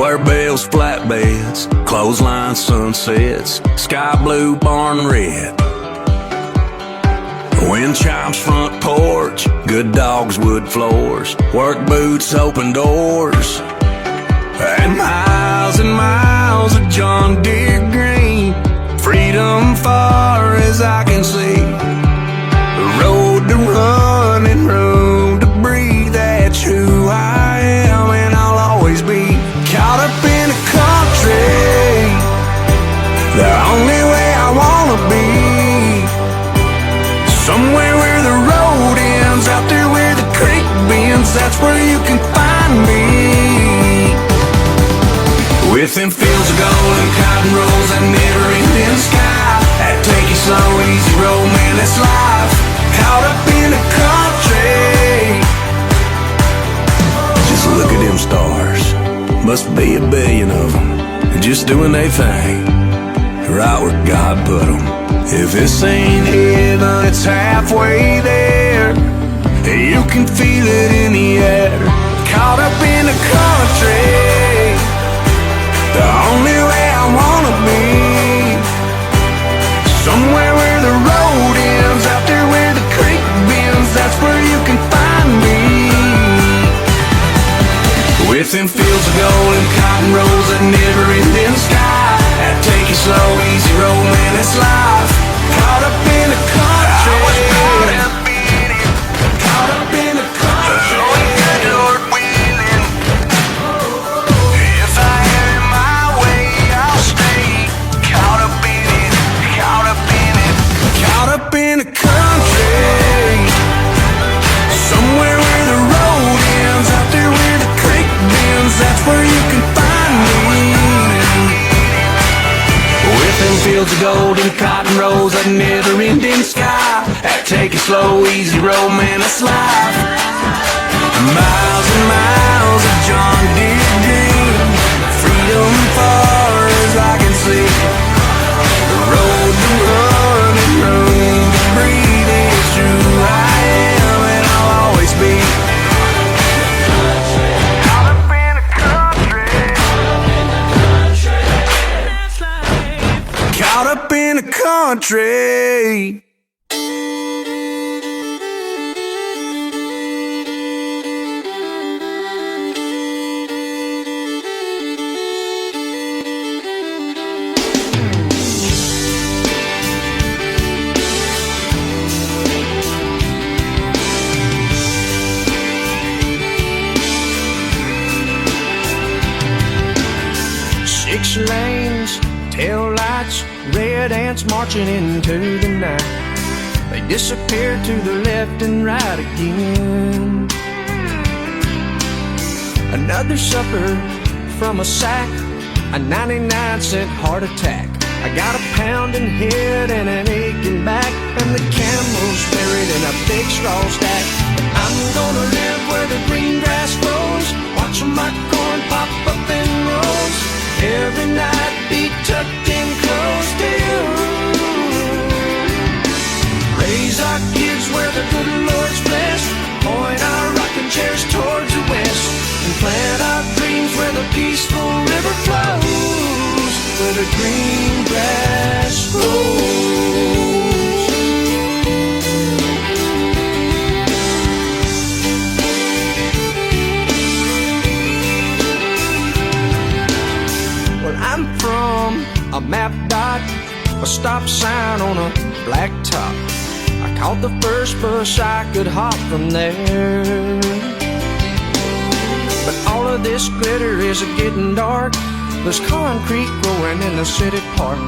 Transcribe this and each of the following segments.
Square bills, flatbeds, clothesline sunsets, sky blue, barn red. Wind chimes, front porch, good dogs, wood floors, work boots, open doors, and miles of John Deere green. Freedom far as I can see. Road to run and room to breathe. That's who I am and I'll always be. Caught up in the country, the only way I wanna be. Somewhere where the road ends, out there where the creek bends, that's where you can find me. With them fields of gold and cotton rolls, that never-ending sky, that take it slow, easy road, man, that's life. Caught up in the country. Just look at them stars, must be a billion of them, just doing their thing, right where God put them. If this ain't heaven, it's halfway there. You can feel it in the air. Caught up in the country, the only way I wanna be. Somewhere where the road ends, out there where the creek bends, that's where you can find me. With them fields of gold and cotton rolls, that never-ending sky, that take it slow, easy road, man, it's life. Caught up in the country, caught up in the country. Lord willing, if I have it my way, I'll stay. Caught up in it, caught up in it, caught up in the country. Somewhere where the road ends, out there where the creek bends, that's where you can find me. With them fields of gold and cotton rolls, that never-ending sky, that take it slow, easy road, man, that's life. Miles and miles of John Deere green, freedom far as I can see. The road to run and room to breathe is who I am and I'll always be. Caught up in the country, caught up in the country. Six lanes, tail lights, red ants marching into the night. They disappear to the left and right again. Another supper from a sack, a 99-cent heart attack. I got a pounding head and an aching back, and the camel's buried in a big straw stack. I'm gonna live where the green grass grows, watching my corn pop up in rows. Every night be tucked in close to you. Raise our kids where the good Lord's blessed, point our rocking chairs towards the west, and plant our dreams where the peaceful river flows, where the green grass grows. I'm from a map dot, a stop sign on a black top. I caught the first bus I could hop from there. But all of this glitter is getting dark. There's concrete growing in the city park.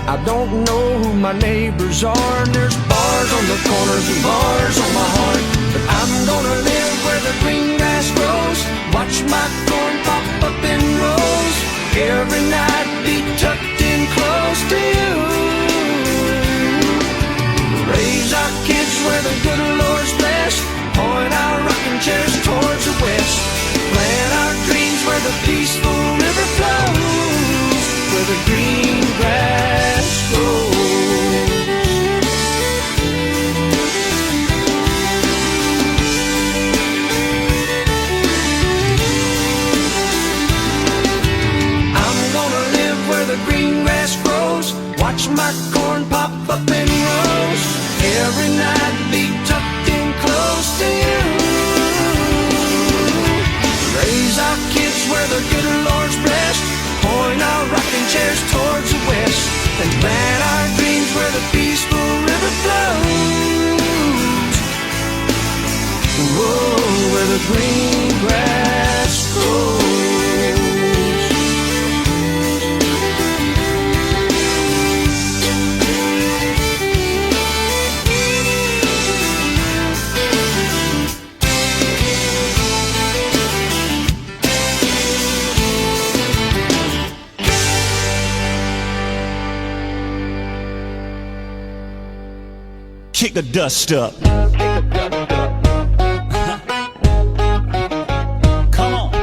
I don't know who my neighbors are, and there's bars on the corners and bars on my heart. But I'm gonna live where the green grass grows, watch my corn pop up in rows. Every night be tucked in close to you. Raise our kids where the good Lord's blessed, point our rocking chairs towards the west, plant our dreams where the peaceful river flows, where the green grass grows. green grass grows. Kick the dust up. Come on.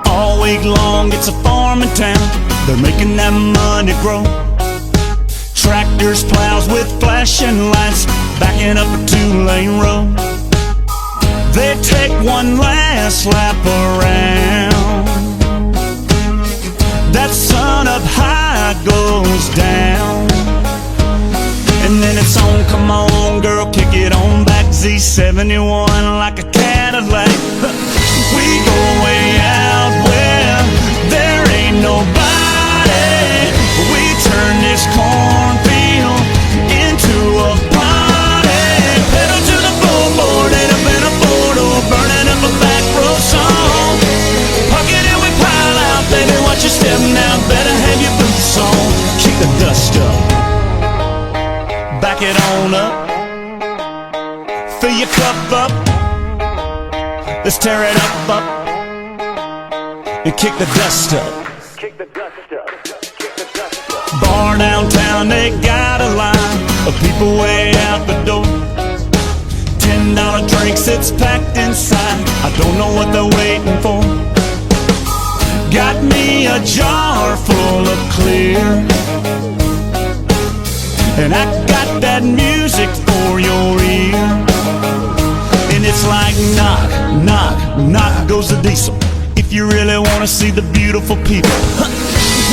All week long it's a farming town. They're making that money grow. Tractors, plows with flashing lights, backing up a two-lane road. They take one last lap around. That sun up high goes down, and then it's on, come on girl, kick it on back. Z71 like a Cadillac. We go way out where there ain't nobody. We turn this cornfield into a party. Pedal to the floorboard and up in a four-door, burning up a back road song. Pocket it, we pile out, baby, watch your step now, better have your boots on. Kick the dust up, back it on up, fill your cup up, let's tear it up, and kick the dust up. Bar downtown, they got a line of people way out the door. $10 drinks, it's packed inside, I don't know what they're waiting for. Got me a jar full of clear, and I got that music for your ear. And it's like knock, knock, knock goes the diesel. If you really wanna see the beautiful people,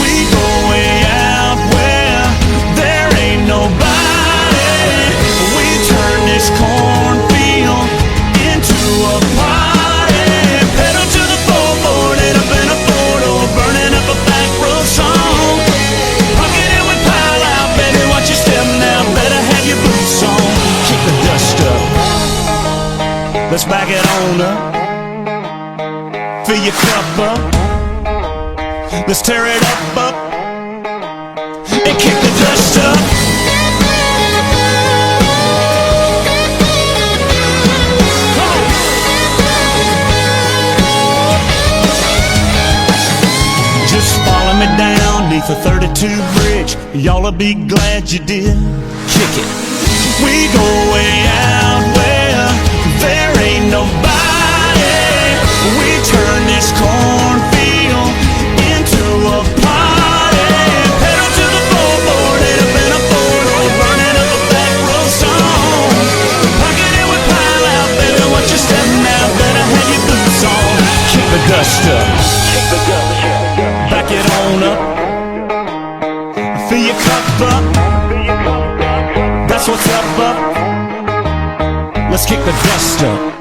we go way out where there ain't nobody. We turn this cornfield into a party. Pedal to the floorboard and up in a four-door, burning up a back road song. Pocket it, we pile out, baby, watch your step now, better have your boots on. Kick the dust up, let's back it on up, fill your cup up, let's tear it up, and kick the dust up. Just follow me down neath the 32 bridge, y'all'll be glad you did. Kick it. We go way out where there ain't nobody. We turn this cornfield into a party. Pedal to the floorboard and up in a four-door, burning up a back road song. Pocket it, we pile out, baby, watch your step now, better have your boots on. Kick the dust up, back it on up, fill your cup up, that's what's up. Let's kick the dust up.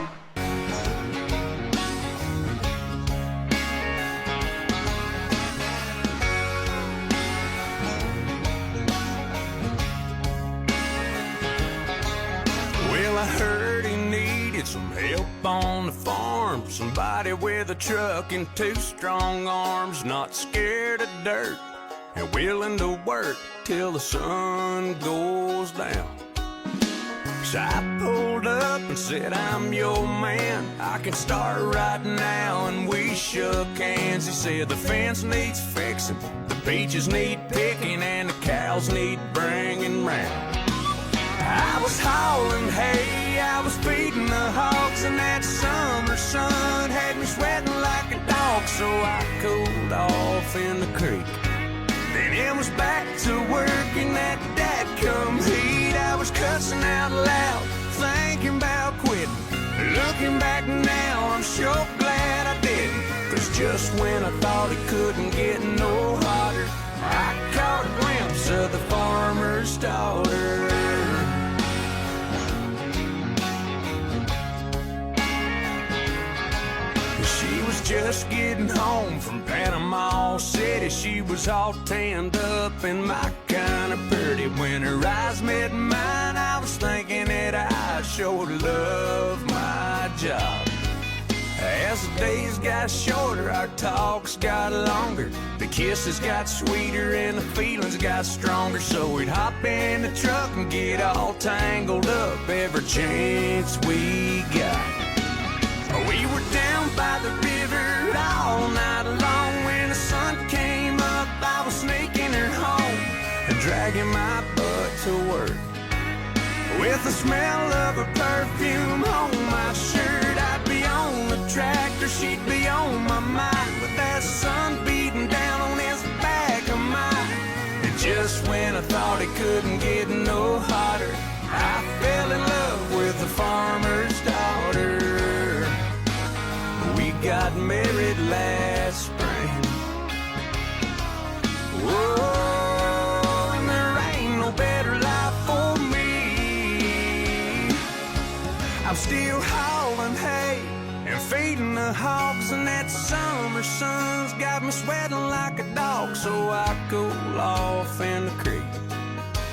Well, I heard he needed some help on the farm. Somebody with a truck and two strong arms, not scared of dirt and willing to work till the sun goes down. So I pulled up and said, I'm your man, I can start right now, and we shook hands. He said the fence needs fixing, the peaches need picking, and the cows need bringing round. I was hauling hay, I was feeding the hogs, and that summer sun had me sweating like a dog. So I cooled off in the creek, then it was back to work in that dadgum heat. I was cussing out loud, thinking about quitting. Looking back now, I'm sure glad I didn't, 'cause just when I thought it couldn't get no hotter, I caught a glimpse of the farmer's daughter. She was just getting home from Panama City. she was all tanned up and my kind of pretty. When her eyes met mine, I was thinking that I sure love my job. As the days got shorter, our talks got longer. The kisses got sweeter and the feelings got stronger. So we'd hop in the truck and get all tangled up every chance we got. We were down by the river all night long. When the sun came up, I was sneaking her home and dragging my butt to work. With the smell of her perfume on my shirt, I'd be on the tractor, she'd be on my mind, with that sun beating down on his back of mine. And just when I thought it couldn't get no hotter, I fell in love with the farmer's daughter. We got married last spring. Whoa, and there ain't no better life for me. I'm still hauling hay and feeding the hogs, and that summer sun's got me sweating like a dog. So I cool off in the creek,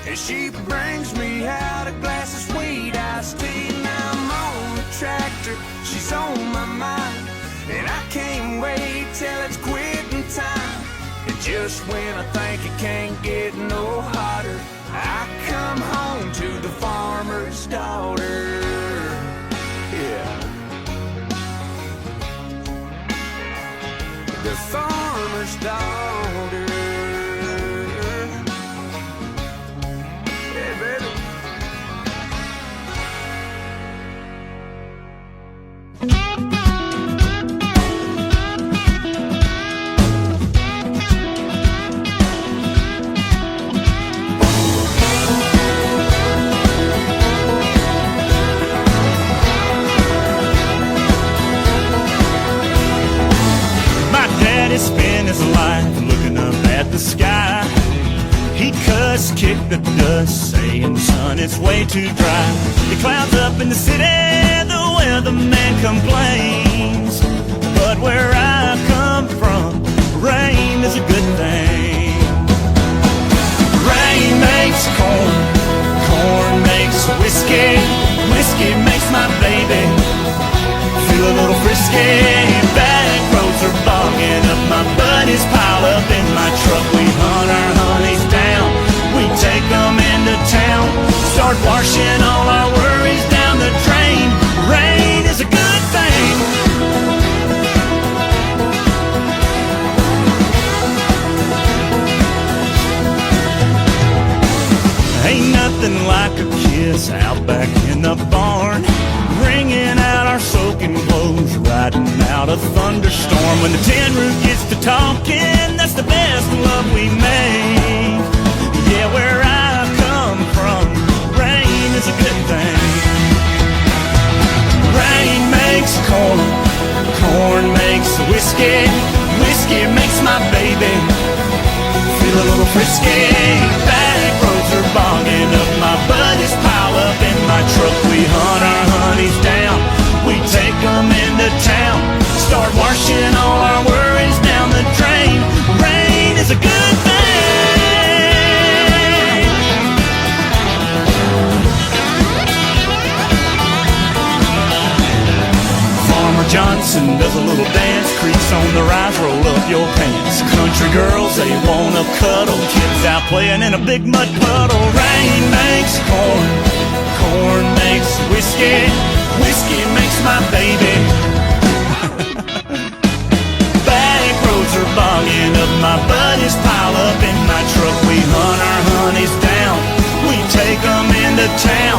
and she brings me out a glass of sweet iced tea. Now I'm on the tractor, she's on my mind, and I can't wait till it's quitting time. And just when I think it can't get no hotter, I come home to the farmer's daughter. Yeah, the farmer's daughter. Yeah, baby. Spend his life looking up at the sky. He'd cuss, kick the dust, saying, son, it's way too dry. The clouds up in the city, the weatherman complains. But where I come from, rain is a good thing. Rain makes corn, corn makes whiskey, whiskey makes my baby feel a little frisky. Back roads are bogging up, my buddies pile up in my truck. We hunt our honeys down, we take them into town, start washing all our worries down the drain. Rain is a good thing. Ain't nothing like a kiss out back in the barn, wringing out our soaking clothes, riding out a thunderstorm. When the tin roof gets to talking, that's the best love we make. Yeah, where I come from, rain is a good thing. Rain makes corn, corn makes whiskey, whiskey makes my baby feel a little frisky. Back roads are bogging up, my buddies pile up in my truck. We hunt our honeys down, we take them into town, start washing all our worries down the drain. Rain is a good thing. Farmer Johnson does a little dance, crease on the rise, roll up your pants. Country girls, they wanna cuddle, kids out playing in a big mud puddle. Rain makes corn, corn makes whiskey, whiskey makes my baby. Back roads are bogging up, my buddies pile up in my truck. We hunt our honeys down, we take them into town,